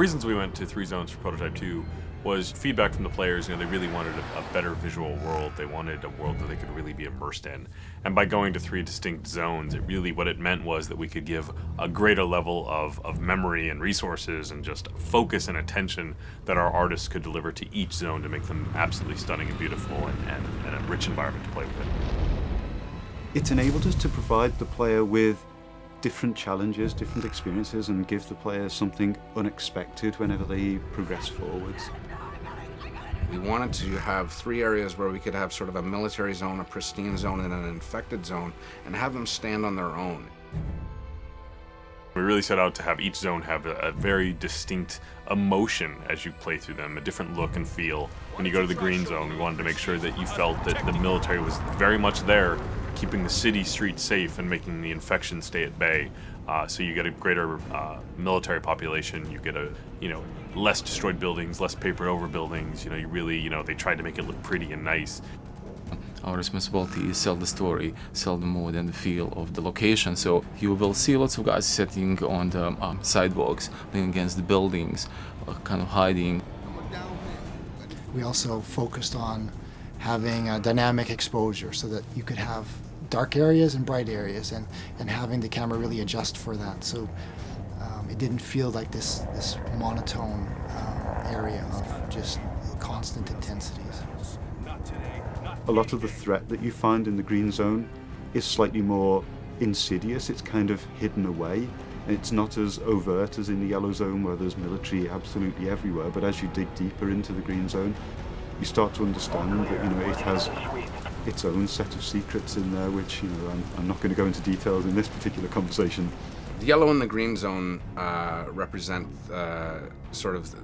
reasons we went to 3 zones for Prototype 2 was feedback from the players. They really wanted a better visual world. They wanted a world that they could really be immersed in. And by going to 3 distinct zones, what it meant was that we could give a greater level of memory and resources and just focus and attention that our artists could deliver to each zone to make them absolutely stunning and beautiful and a rich environment to play with. It's enabled us to provide the player with different challenges, different experiences, and give the player something unexpected whenever they progress forwards. We wanted to have 3 areas where we could have sort of a military zone, a pristine zone, and an infected zone, and have them stand on their own. We really set out to have each zone have a very distinct emotion as you play through them, a different look and feel. When you go to the green zone, we wanted to make sure that you felt that the military was very much there, keeping the city streets safe and making the infection stay at bay. So you get a greater military population, you get less destroyed buildings, less papered over buildings. They tried to make it look pretty and nice. Our responsibility is sell the story, sell the mood and the feel of the location. So you will see lots of guys sitting on the sidewalks, leaning against the buildings, kind of hiding. We also focused on having a dynamic exposure so that you could have dark areas and bright areas, and having the camera really adjust for that. So it didn't feel like this monotone area of just constant intensities. A lot of the threat that you find in the green zone is slightly more insidious. It's kind of hidden away. It's not as overt as in the yellow zone where there's military absolutely everywhere, but as you dig deeper into the green zone, you start to understand that it has its own set of secrets in there, which I'm not going to go into details in this particular conversation. The yellow and the green zone represent sort of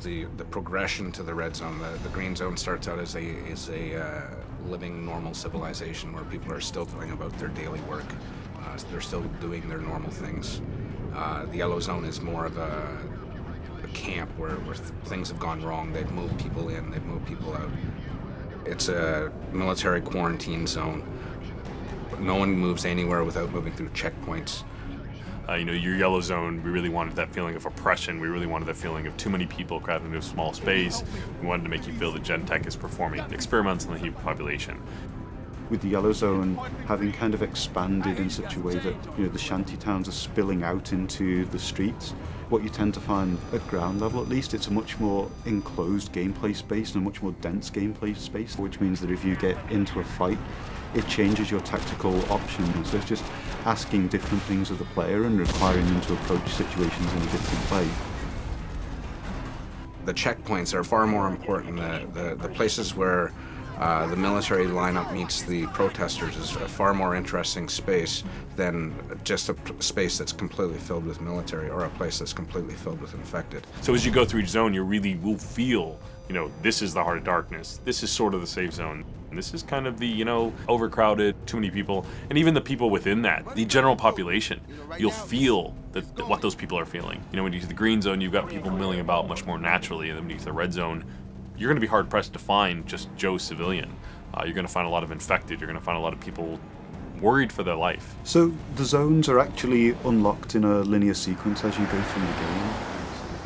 the progression to the red zone. The green zone starts out as a living normal civilization where people are still going about their daily work. They're still doing their normal things. The yellow zone is more of a camp where things have gone wrong. They've moved people in, they've moved people out. It's a military quarantine zone. No one moves anywhere without moving through checkpoints. Your yellow zone, we really wanted that feeling of oppression. We really wanted that feeling of too many people crowded into a small space. We wanted to make you feel that Gentech is performing experiments on the human population. With the yellow zone having kind of expanded in such a way that the shanty towns are spilling out into the streets, what you tend to find at ground level at least, it's a much more enclosed gameplay space and a much more dense gameplay space, which means that if you get into a fight, it changes your tactical options. So it's just asking different things of the player and requiring them to approach situations in a different way. The checkpoints are far more important. The places where the military lineup meets the protesters is a far more interesting space than just a space that's completely filled with military or a place that's completely filled with infected. So as you go through each zone, you really will feel, this is the heart of darkness. This is sort of the safe zone. And this is kind of the, overcrowded, too many people. And even the people within that, the general population, you'll feel what those people are feeling. When you get to the green zone, you've got people milling about much more naturally. And then when you get to the red zone, you're going to be hard-pressed to find just Joe civilian. You're going to find a lot of infected. You're going to find a lot of people worried for their life. So the zones are actually unlocked in a linear sequence as you go through the game.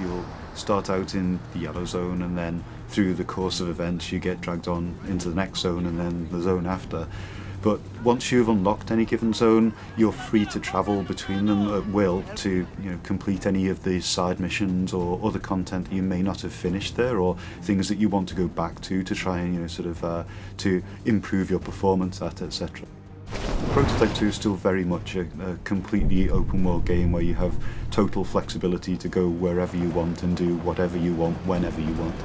You'll start out in the yellow zone, and then through the course of events you get dragged on into the next zone and then the zone after. But once you've unlocked any given zone, you're free to travel between them at will to complete any of the side missions or other content that you may not have finished there, or things that you want to go back to try and to improve your performance at, etc. Prototype 2 is still very much a completely open world game where you have total flexibility to go wherever you want and do whatever you want whenever you want.